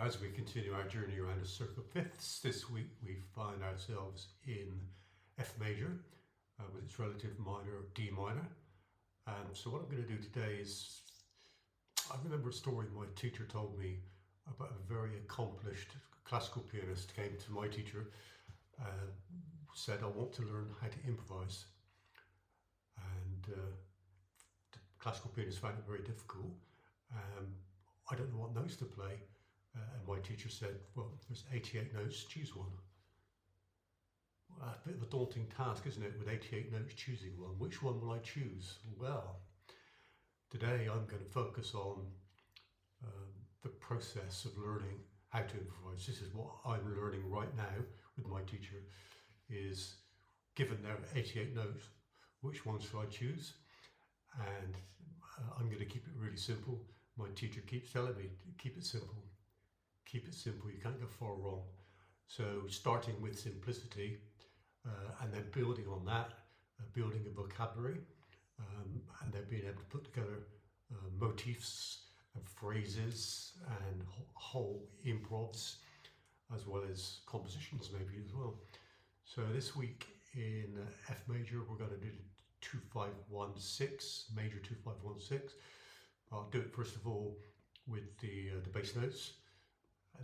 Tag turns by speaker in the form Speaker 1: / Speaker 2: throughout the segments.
Speaker 1: As we continue our journey around a circle of fifths, this week we find ourselves in F major with its relative minor of D minor. So what I'm going to do today is, I remember a story my teacher told me about a very accomplished classical pianist came to my teacher and said, I want to learn how to improvise. And the classical pianist found it very difficult. I don't know what notes to play. And my teacher said, well, there's 88 notes, choose one. Well, a bit of a daunting task, isn't it, with 88 notes choosing one? Which one will I choose? Well, today I'm going to focus on the process of learning how to improvise. This is what I'm learning right now with my teacher, is given there are 88 notes, which one should I choose? And I'm going to keep it really simple. My teacher keeps telling me, keep it simple. Keep it simple, you can't go far wrong. So starting with simplicity and then building on that, building a vocabulary and then being able to put together motifs and phrases and whole improvs as well as compositions maybe as well. So this week in F major we're going to do 2516, major 2516. I'll do it first of all with the bass notes.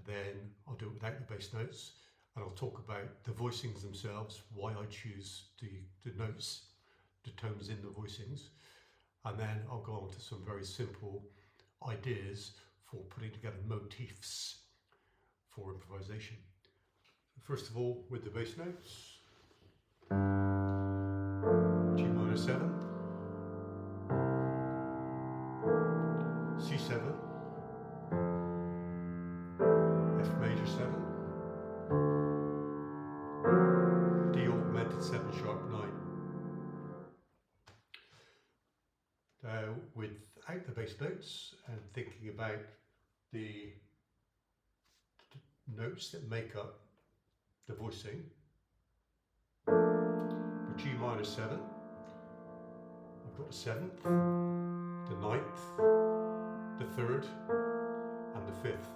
Speaker 1: Then I'll do it without the bass notes, and I'll talk about the voicings themselves, why I choose the notes, the tones in the voicings, and then I'll go on to some very simple ideas for putting together motifs for improvisation. First of all, with the bass notes, G minor 7, C7, F major 7, D augmented 7 sharp 9. Now without the bass notes and thinking about the notes that make up the voicing, for G minor 7, I've got the 7th, the 9th, the 3rd and the 5th.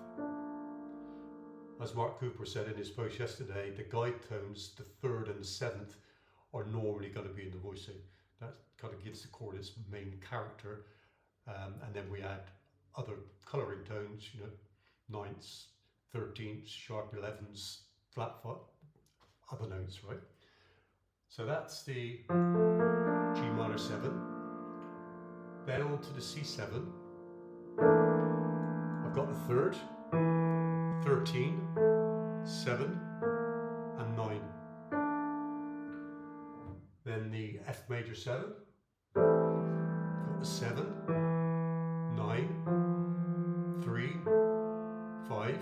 Speaker 1: As Mark Cooper said in his post yesterday, the guide tones, the 3rd and the 7th, are normally going to be in the voicing. That kind of gives the chord its main character, and then we add other colouring tones, you know, 9ths, 13ths, sharp 11s, flat foot, other notes, right? So that's the G minor 7. Then on to the C7. I've got the 3rd, 13, 7 and 9. Then the F major 7, got the 7, 9, 3, 5,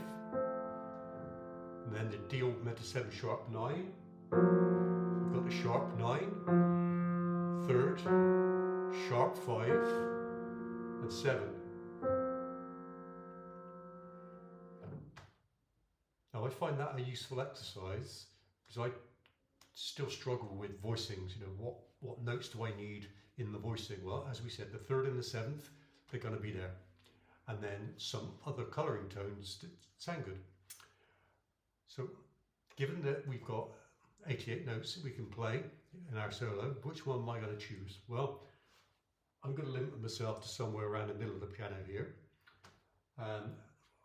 Speaker 1: and then the D augmented 7 sharp 9, we've got the sharp 9, 3rd, sharp 5 and 7. Now I find that a useful exercise because I still struggle with voicings. You know, what notes do I need in the voicing? Well, as we said, the 3rd and the 7th, they're going to be there. And then some other colouring tones that sound good. So given that we've got 88 notes that we can play in our solo, which one am I going to choose? Well, I'm going to limit myself to somewhere around the middle of the piano here.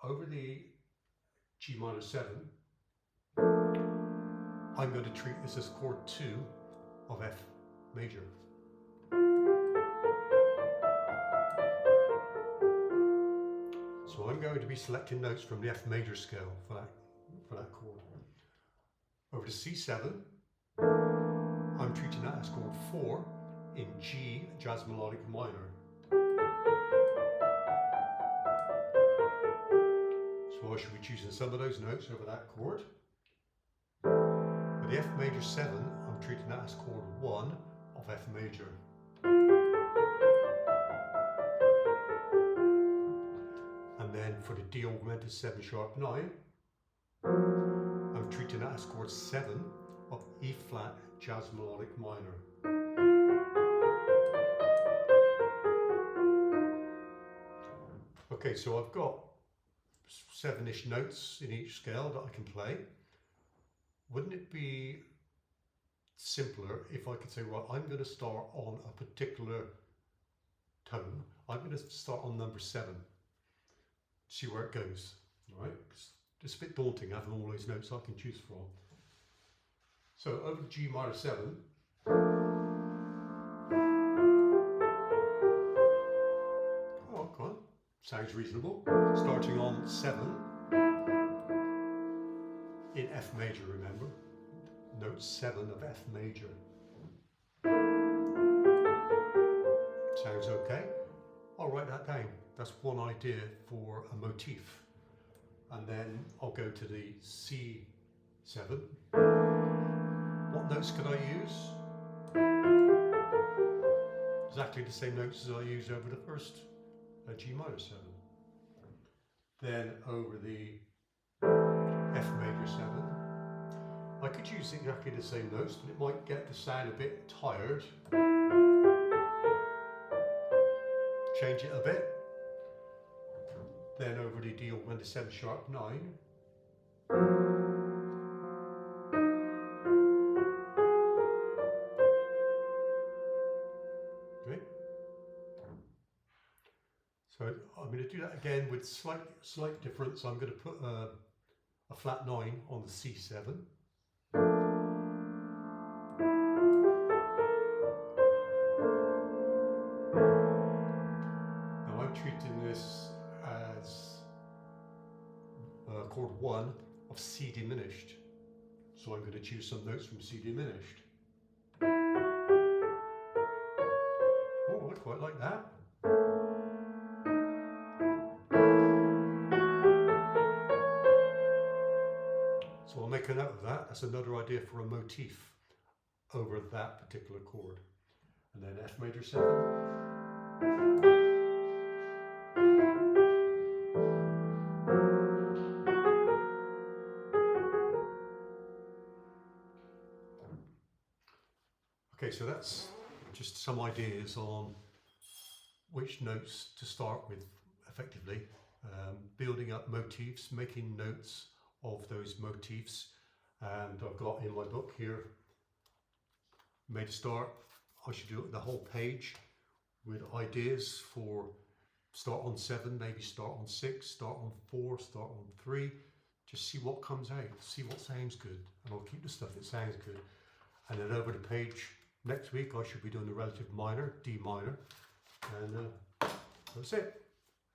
Speaker 1: Over the G minor 7, I'm going to treat this as chord 2 of F major. So I'm going to be selecting notes from the F major scale for that chord. Over to C7, I'm treating that as chord 4 in G jazz melodic minor. So I should be choosing some of those notes over that chord. For the F major 7, I'm treating that as chord 1 of F major. And then for the D augmented 7 sharp 9, I'm treating that as chord 7 of E flat jazz melodic minor. Okay, so I've got 7-ish notes in each scale that I can play. Wouldn't it be simpler if I could say, well, I'm going to start on a particular tone. I'm going to start on number 7. See where it goes. All right? It's a bit daunting having all those notes I can choose from. So over to G minor 7. Oh, come on. Sounds reasonable. Starting on 7 in F major, remember? Note 7 of F major. Sounds okay. I'll write that down. That's one idea for a motif. And then I'll go to the C7. What notes could I use? Exactly the same notes as I used over the first G minor 7. Then over the F major 7. I could use exactly the same notes, but it might get the sound a bit tired. Change it a bit. Then over the D all minor 7 sharp 9. Okay. So I'm going to do that again with slight difference. I'm going to put a flat 9 on the C7. Now I'm treating this as chord 1 of C diminished. So I'm going to choose some notes from C diminished. Oh, I quite like that. So I'll make a note of that. That's another idea for a motif over that particular chord. And then F major 7. Okay, so that's just some ideas on which notes to start with effectively. Building up motifs, making notes of those motifs. And I've got in my book here, made a start. I should do it the whole page with ideas for start on 7, maybe start on 6, start on 4, start on 3. Just see what comes out, see what sounds good. And I'll keep the stuff that sounds good. And then over the page, next week I should be doing the relative minor, D minor. And that's it.